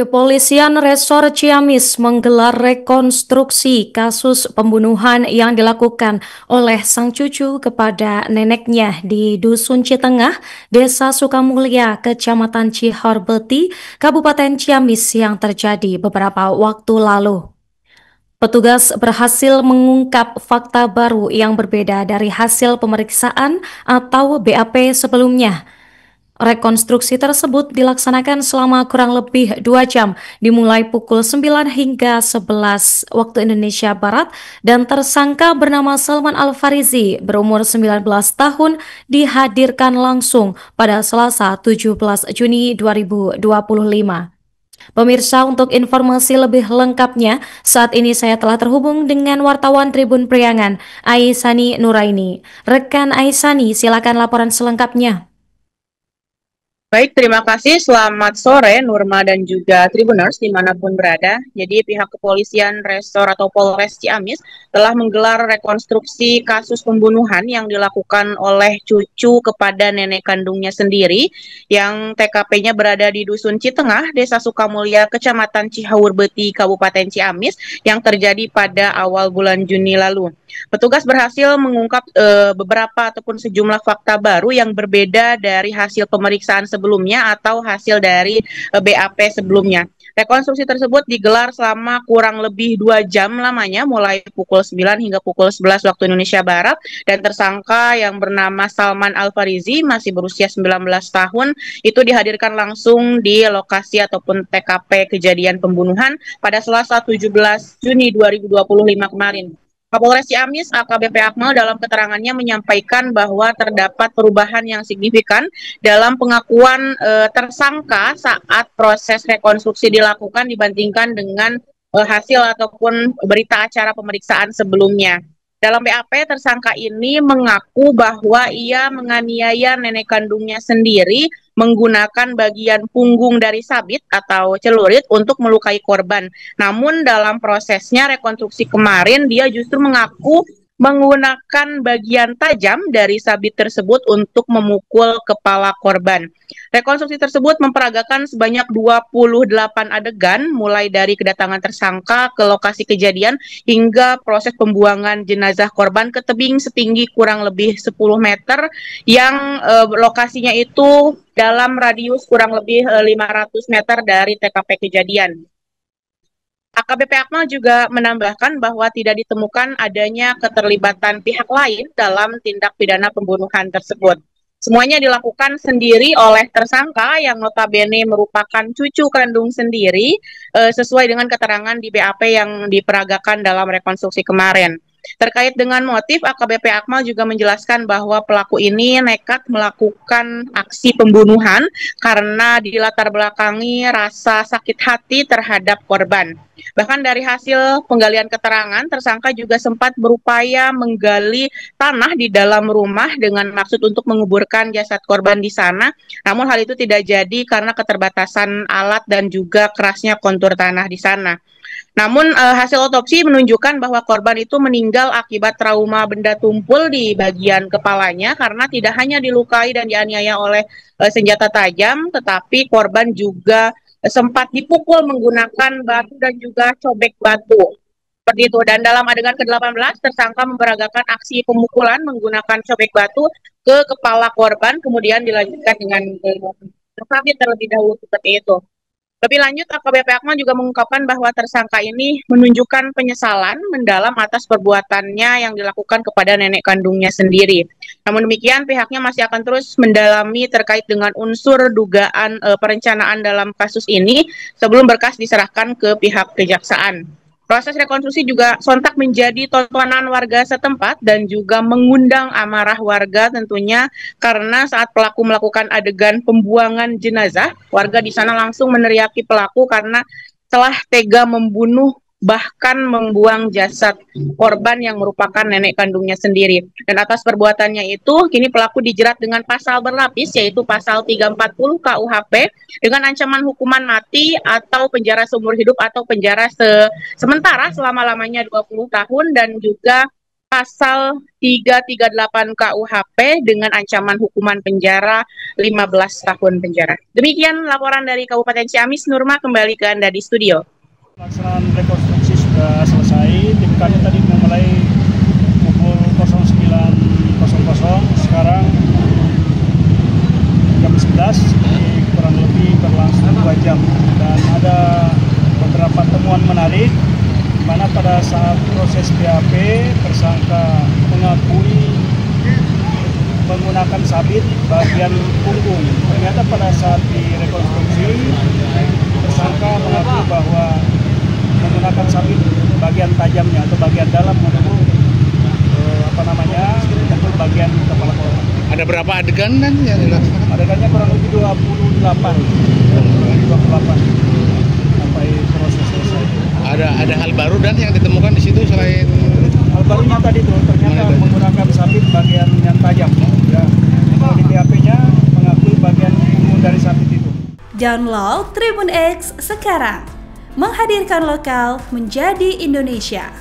Kepolisian Resor Ciamis menggelar rekonstruksi kasus pembunuhan yang dilakukan oleh sang cucu kepada neneknya di Dusun Citengah, Desa Sukamulya, Kecamatan Cihorbeti, Kabupaten Ciamis yang terjadi beberapa waktu lalu. Petugas berhasil mengungkap fakta baru yang berbeda dari hasil pemeriksaan atau BAP sebelumnya. Rekonstruksi tersebut dilaksanakan selama kurang lebih 2 jam, dimulai pukul 9 hingga 11 waktu Indonesia Barat, dan tersangka bernama Salman Al-Farizi berumur 19 tahun dihadirkan langsung pada Selasa 17 Juni 2025. Pemirsa, untuk informasi lebih lengkapnya, saat ini saya telah terhubung dengan wartawan Tribun Priangan, Aisani Nuraini. Rekan Aisani, silakan laporan selengkapnya. Baik, terima kasih. Selamat sore, Nurma dan juga Tribuners dimanapun berada. Jadi pihak kepolisian Resor atau Polres Ciamis telah menggelar rekonstruksi kasus pembunuhan yang dilakukan oleh cucu kepada nenek kandungnya sendiri yang TKP-nya berada di Dusun Citengah, Desa Sukamulya, Kecamatan Cihorbeti, Kabupaten Ciamis yang terjadi pada awal bulan Juni lalu. Petugas berhasil mengungkap beberapa ataupun sejumlah fakta baru yang berbeda dari hasil pemeriksaan sebelumnya atau hasil dari BAP sebelumnya. Rekonstruksi tersebut digelar selama kurang lebih 2 jam lamanya, mulai pukul 9 hingga pukul 11 waktu Indonesia Barat, dan tersangka yang bernama Salman Al-Farizi masih berusia 19 tahun itu dihadirkan langsung di lokasi ataupun TKP kejadian pembunuhan pada Selasa 17 Juni 2025 kemarin. Kapolres Ciamis AKBP Akmal dalam keterangannya menyampaikan bahwa terdapat perubahan yang signifikan dalam pengakuan tersangka saat proses rekonstruksi dilakukan dibandingkan dengan hasil ataupun berita acara pemeriksaan sebelumnya. Dalam BAP, tersangka ini mengaku bahwa ia menganiaya nenek kandungnya sendiri menggunakan bagian punggung dari sabit atau celurit untuk melukai korban. Namun dalam prosesnya rekonstruksi kemarin, dia justru mengaku menggunakan bagian tajam dari sabit tersebut untuk memukul kepala korban. Rekonstruksi tersebut memperagakan sebanyak 28 adegan, mulai dari kedatangan tersangka ke lokasi kejadian hingga proses pembuangan jenazah korban ke tebing setinggi kurang lebih 10 meter yang lokasinya itu dalam radius kurang lebih 500 meter dari TKP kejadian. AKBP Akmal juga menambahkan bahwa tidak ditemukan adanya keterlibatan pihak lain dalam tindak pidana pembunuhan tersebut. Semuanya dilakukan sendiri oleh tersangka yang notabene merupakan cucu kandung sendiri sesuai dengan keterangan di BAP yang diperagakan dalam rekonstruksi kemarin. Terkait dengan motif, AKBP Akmal juga menjelaskan bahwa pelaku ini nekat melakukan aksi pembunuhan karena dilatar belakangi rasa sakit hati terhadap korban. Bahkan dari hasil penggalian keterangan, tersangka juga sempat berupaya menggali tanah di dalam rumah dengan maksud untuk menguburkan jasad korban di sana. Namun hal itu tidak jadi karena keterbatasan alat dan juga kerasnya kontur tanah di sana. Namun hasil otopsi menunjukkan bahwa korban itu meninggal akibat trauma benda tumpul di bagian kepalanya karena tidak hanya dilukai dan dianiaya oleh senjata tajam, tetapi korban juga sempat dipukul menggunakan batu dan juga cobek batu. Seperti itu. Dan dalam adegan ke-18, tersangka memperagakan aksi pemukulan menggunakan cobek batu ke kepala korban, kemudian dilanjutkan dengan sabit terlebih dahulu seperti itu. Lebih lanjut, AKBP Akmal juga mengungkapkan bahwa tersangka ini menunjukkan penyesalan mendalam atas perbuatannya yang dilakukan kepada nenek kandungnya sendiri. Namun demikian, pihaknya masih akan terus mendalami terkait dengan unsur dugaan perencanaan dalam kasus ini sebelum berkas diserahkan ke pihak kejaksaan. Proses rekonstruksi juga sontak menjadi tontonan warga setempat dan juga mengundang amarah warga tentunya karena saat pelaku melakukan adegan pembuangan jenazah, warga di sana langsung meneriaki pelaku karena telah tega membunuh bahkan membuang jasad korban yang merupakan nenek kandungnya sendiri. Dan atas perbuatannya itu, kini pelaku dijerat dengan pasal berlapis, yaitu pasal 340 KUHP dengan ancaman hukuman mati atau penjara seumur hidup atau penjara sementara selama-lamanya 20 tahun dan juga pasal 338 KUHP dengan ancaman hukuman penjara 15 tahun penjara. Demikian laporan dari Kabupaten Ciamis. Nurma, kembali ke Anda di studio. Pelaksanaan rekonstruksi sudah selesai. Tim kami tadi memulai pukul 09.00, sekarang jam 11, jadi kurang lebih berlangsung 2 jam. Dan ada beberapa temuan menarik, di mana pada saat proses BAP, tersangka mengakui menggunakan sabit bagian punggung. Ternyata pada saat direkonstruksi, tersangka mengakui bahwa menggunakan sabit bagian tajamnya atau bagian dalam untuk untuk bagian kepala korban. Ada berapa adegan kan yang dilaksanakan? Adegannya kurang lebih 28 sampai proses selesai. Ada hal baru dan yang ditemukan di situ selain hal barunya tadi tuh ternyata menggunakan sabit bagian yang tajam. Ya, di BAP-nya mengakui bagian punggung dari sabit itu. Download Tribun X sekarang, menghadirkan lokal menjadi Indonesia.